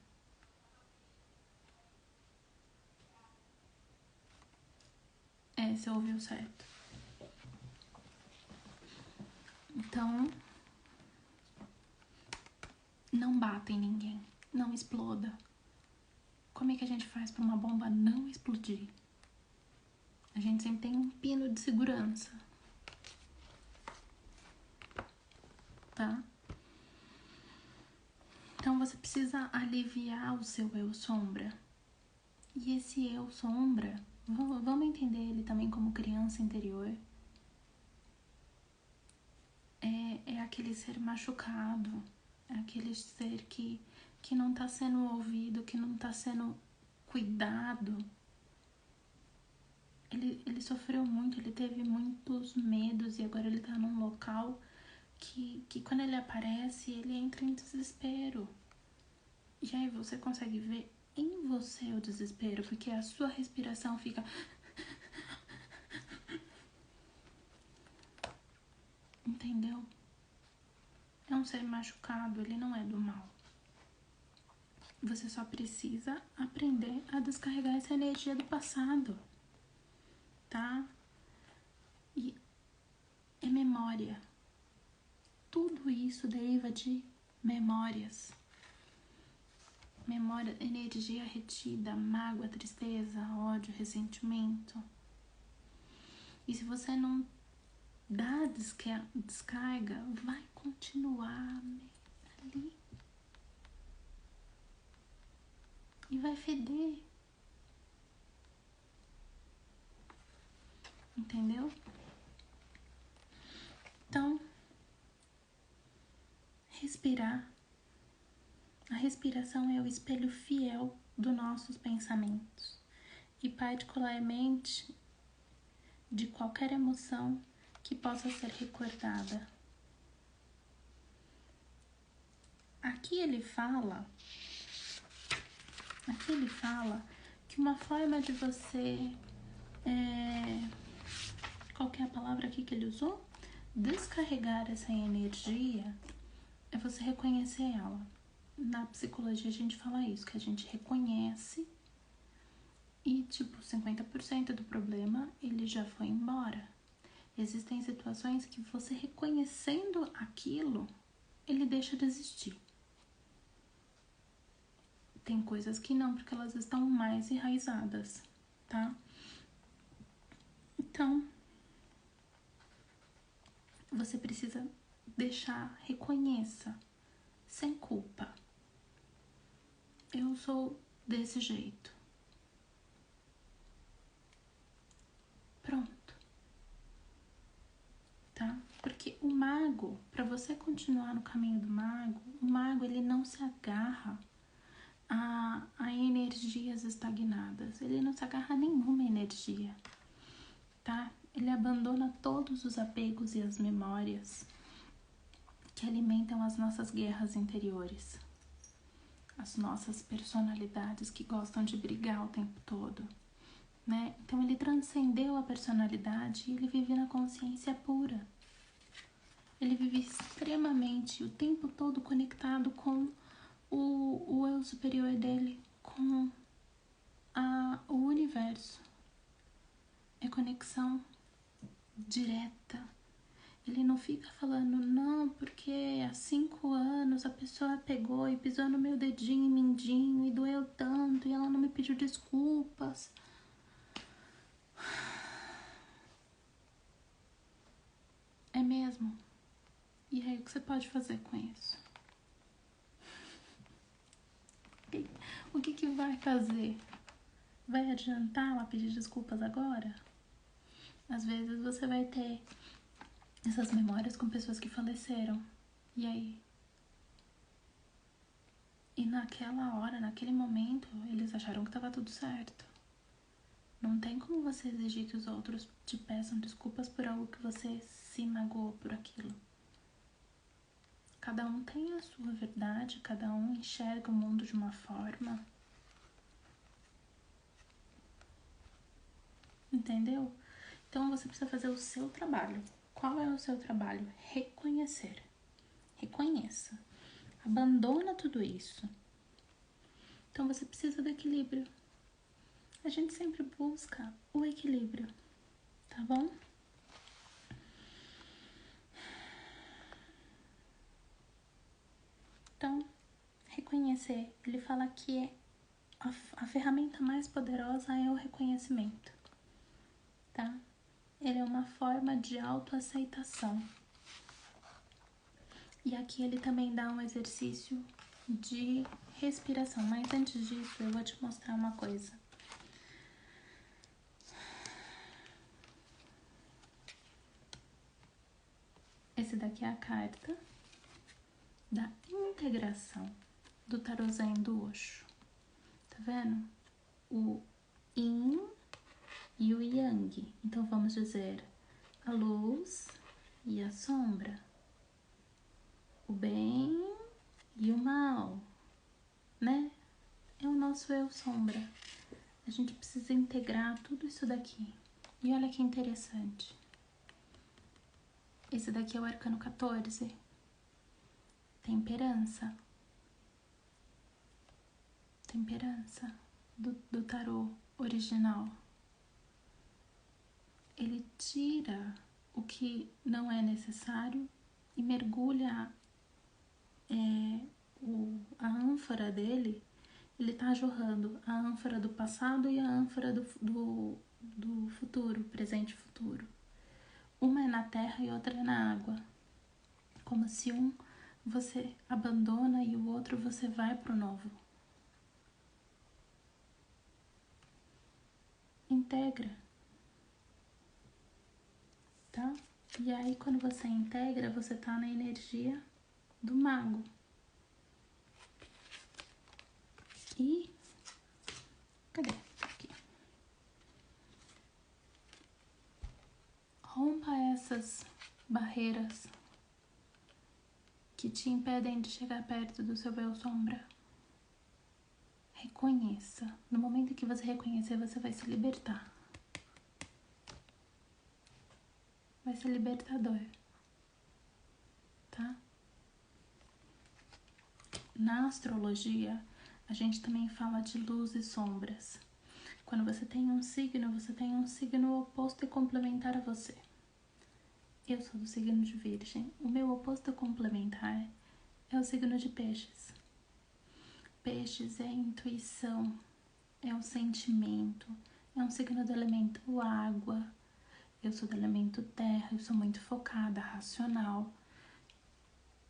Você ouviu certo. Então, não bata em ninguém. Não exploda. Como é que a gente faz para uma bomba não explodir? A gente sempre tem um pino de segurança. Tá? Então você precisa aliviar o seu eu sombra. E esse eu sombra, vamos entender ele também como criança interior. É aquele ser machucado, é aquele ser que não tá sendo ouvido, que não tá sendo cuidado. Ele sofreu muito, ele teve muitos medos e agora ele tá num local que quando ele aparece, ele entra em desespero. E aí você consegue ver em você o desespero, porque a sua respiração fica... Entendeu? É um ser machucado, ele não é do mal. Você só precisa aprender a descarregar essa energia do passado, tá? E é memória. Tudo isso deriva de memórias. Memória, energia retida, mágoa, tristeza, ódio, ressentimento. E se você não dá descarga, vai continuar ali. E vai feder. Entendeu? Então, respirar. A respiração é o espelho fiel dos nossos pensamentos. E particularmente de qualquer emoção que possa ser recordada. Aqui ele fala que uma forma de você, qual que é a palavra aqui que ele usou? Descarregar essa energia é você reconhecer ela. Na psicologia a gente fala isso, que a gente reconhece e 50% do problema ele já foi embora. Existem situações que você reconhecendo aquilo, ele deixa de existir. Tem coisas que não, porque elas estão mais enraizadas, tá? Então, você precisa reconheça, sem culpa. Eu sou desse jeito. Pronto. Tá? Porque o mago, para você continuar no caminho do mago, o mago ele não se agarra a energias estagnadas. Ele não se agarra a nenhuma energia, tá? Ele abandona todos os apegos e as memórias que alimentam as nossas guerras interiores. As nossas personalidades que gostam de brigar o tempo todo, né? Então ele transcendeu a personalidade e ele vive na consciência pura. Ele vive extremamente, o tempo todo conectado com o eu superior dele, com o universo. É conexão direta. Ele não fica falando, não, porque há 5 anos a pessoa pegou e pisou no meu dedinho e mindinho e doeu tanto e ela não me pediu desculpas. É mesmo? E aí, o que você pode fazer com isso? O que vai fazer? Vai adiantar ela pedir desculpas agora? Às vezes você vai ter essas memórias com pessoas que faleceram. E aí? E naquela hora, naquele momento, eles acharam que estava tudo certo. Não tem como você exigir que os outros te peçam desculpas por algo que você se magoou por aquilo. Cada um tem a sua verdade, cada um enxerga o mundo de uma forma. Entendeu? Então você precisa fazer o seu trabalho. Qual é o seu trabalho? Reconhecer. Reconheça. Abandona tudo isso. Então você precisa do equilíbrio. A gente sempre busca o equilíbrio, tá bom? Então, reconhecer. Ele fala que a ferramenta mais poderosa é o reconhecimento, tá? Ele é uma forma de autoaceitação. E aqui ele também dá um exercício de respiração. Mas antes disso, eu vou te mostrar uma coisa. Esse daqui é a carta da integração do tarô Zen do Osho. Tá vendo? O Yin e o Yang. Então vamos dizer a luz e a sombra, o bem e o mal, né? É o nosso eu sombra. A gente precisa integrar tudo isso daqui. E olha que interessante. Esse daqui é o arcano 14. Temperança. Temperança do tarô original. Ele tira o que não é necessário e mergulha a ânfora dele. Ele tá jorrando a ânfora do passado e a ânfora do futuro, presente e futuro. Uma é na terra e outra é na água. Como se um você abandona e o outro você vai pro novo. Integra. Tá? E aí quando você integra, você tá na energia do mago. E cadê? Aqui. Rompa essas barreiras que te impedem de chegar perto do seu eu sombra. Reconheça. No momento que você reconhecer, você vai se libertar. Vai ser libertador. Tá? Na astrologia, a gente também fala de luz e sombras. Quando você tem um signo oposto e complementar a você. Eu sou do signo de Virgem. O meu oposto complementar é o signo de Peixes. Peixes é a intuição, é o sentimento, é um signo do elemento água. Eu sou do elemento terra, eu sou muito focada, racional.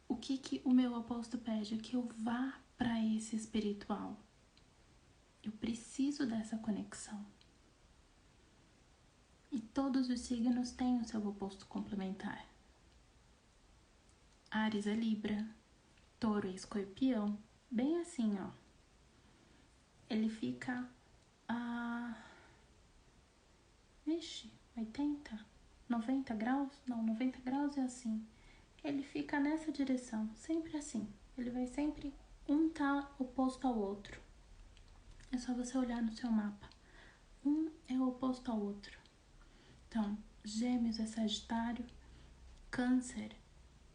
O que o meu oposto pede? Que eu vá para esse espiritual. Eu preciso dessa conexão. E todos os signos têm o seu oposto complementar. Áries é Libra, Touro é Escorpião, bem assim, ó. Ele fica a 80, 90 graus? Não, 90 graus é assim. Ele fica nessa direção, sempre assim. Ele vai sempre, um tá oposto ao outro. É só você olhar no seu mapa. Um é oposto ao outro. Então, Gêmeos é Sagitário, Câncer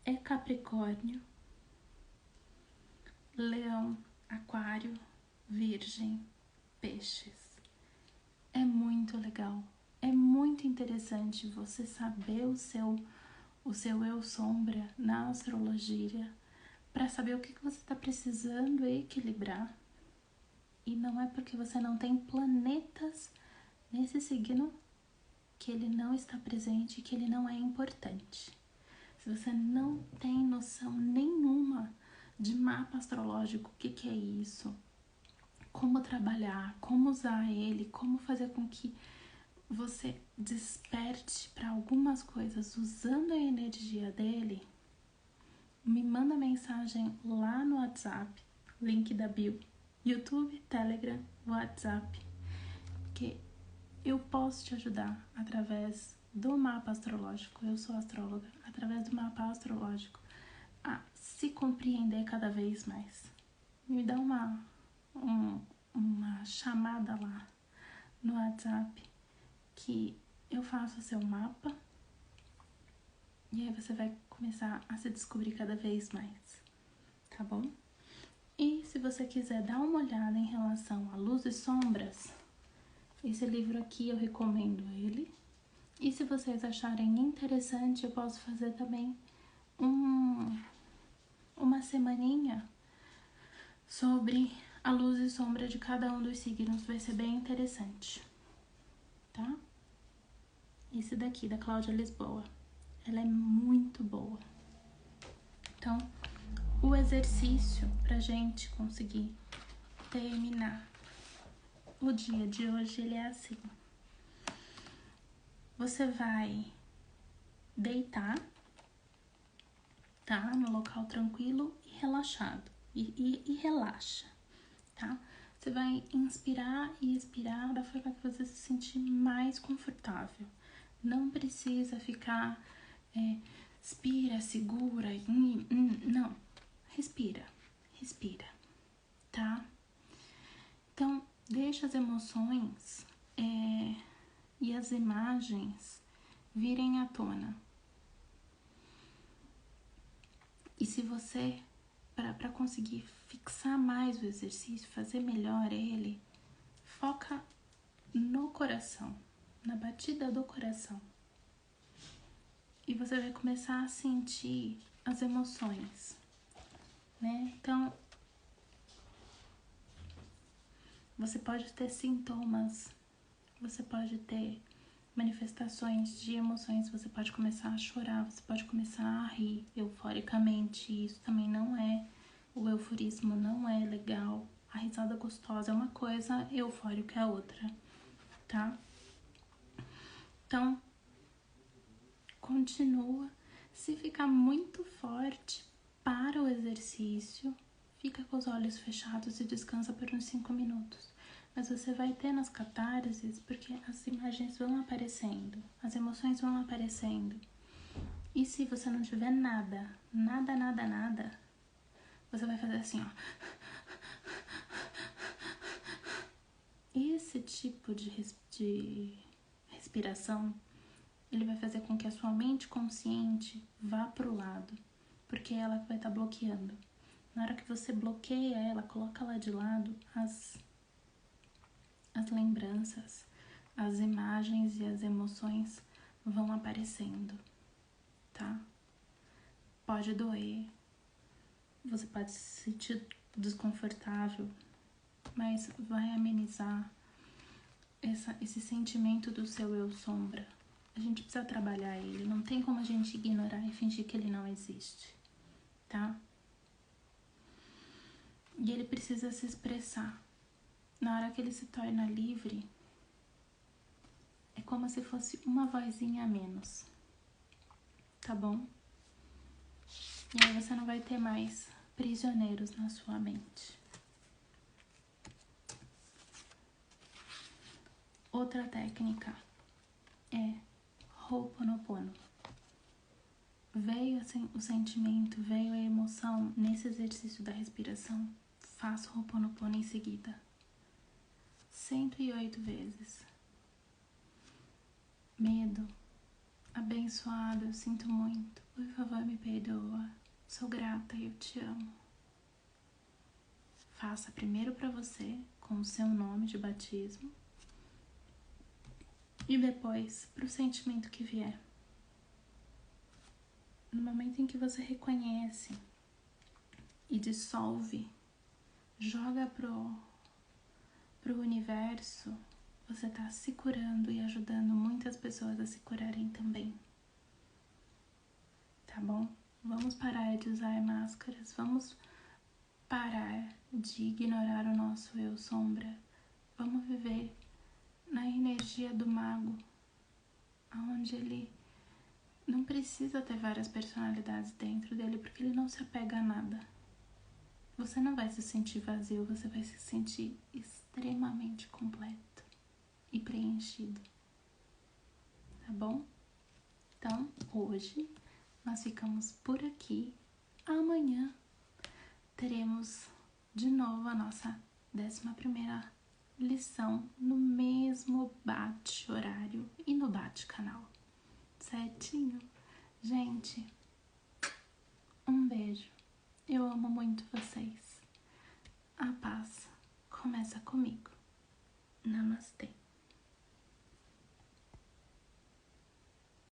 é Capricórnio, Leão, Aquário, Virgem, Peixes. É muito legal. É muito interessante você saber o seu eu sombra na astrologia para saber o que você está precisando equilibrar. E não é porque você não tem planetas nesse signo que ele não está presente, que ele não é importante. Se você não tem noção nenhuma de mapa astrológico, o que é isso, como trabalhar, como usar ele, como fazer com que você desperte para algumas coisas usando a energia dele, me manda mensagem lá no WhatsApp, link da bio, YouTube, Telegram, WhatsApp, que eu posso te ajudar através do mapa astrológico. Eu sou astróloga, através do mapa astrológico, a se compreender cada vez mais. Me dá uma chamada lá no WhatsApp que eu faço o seu mapa e aí você vai começar a se descobrir cada vez mais, tá bom? E se você quiser dar uma olhada em relação a luz e sombras, esse livro aqui eu recomendo ele. E se vocês acharem interessante, eu posso fazer também uma semaninha sobre a luz e sombra de cada um dos signos. Vai ser bem interessante, tá? Esse daqui, da Cláudia Lisboa. Ela é muito boa. Então, o exercício pra gente conseguir terminar o dia de hoje, ele é assim. Você vai deitar, tá? No local tranquilo e relaxado. E relaxa, tá? Você vai inspirar e expirar da forma que você se sentir mais confortável. Não precisa ficar expira, segura, não. Respira, tá? Então, deixa as emoções e as imagens virem à tona. E se você, para conseguir fixar mais o exercício, fazer melhor ele, foca no coração, na batida do coração. e você vai começar a sentir as emoções, né? Então, você pode ter sintomas, você pode ter manifestações de emoções, você pode começar a chorar, você pode começar a rir euforicamente. Isso também não é, o euforismo não é legal. A risada gostosa é uma coisa, eufórico é outra, tá? Então, continua. Se ficar muito forte, para o exercício, fica com os olhos fechados e descansa por uns 5 minutos. Mas você vai ter nas catarses porque as imagens vão aparecendo, as emoções vão aparecendo. E se você não tiver nada, você vai fazer assim, ó. Esse tipo de respiração, ele vai fazer com que a sua mente consciente vá pro lado, porque ela vai estar bloqueando. Na hora que você bloqueia ela, coloca ela de lado, as lembranças, as imagens e as emoções vão aparecendo, tá? Pode doer, você pode se sentir desconfortável, mas vai amenizar esse sentimento do seu eu sombra. A gente precisa trabalhar ele, não tem como a gente ignorar e fingir que ele não existe, tá? E ele precisa se expressar. Na hora que ele se torna livre, é como se fosse uma vozinha a menos, tá bom? E aí você não vai ter mais prisioneiros na sua mente. Outra técnica é Ho'oponopono. Veio assim, o sentimento, veio a emoção nesse exercício da respiração. Faça o Ho'oponopono em seguida. 108 vezes. Medo. Abençoado, eu sinto muito. Por favor, me perdoa. Sou grata e eu te amo. Faça primeiro para você, com o seu nome de batismo. E depois para o sentimento que vier. No momento em que você reconhece e dissolve, joga pro universo, você tá se curando e ajudando muitas pessoas a se curarem também. Tá bom? Vamos parar de usar máscaras, vamos parar de ignorar o nosso eu sombra. Vamos viver na energia do mago, onde ele não precisa ter várias personalidades dentro dele, porque ele não se apega a nada. Você não vai se sentir vazio, você vai se sentir extremamente completo e preenchido. Tá bom? Então, hoje nós ficamos por aqui. Amanhã teremos de novo a nossa 11ª lição no mesmo bate-horário e no bate-canal. Certinho? Gente,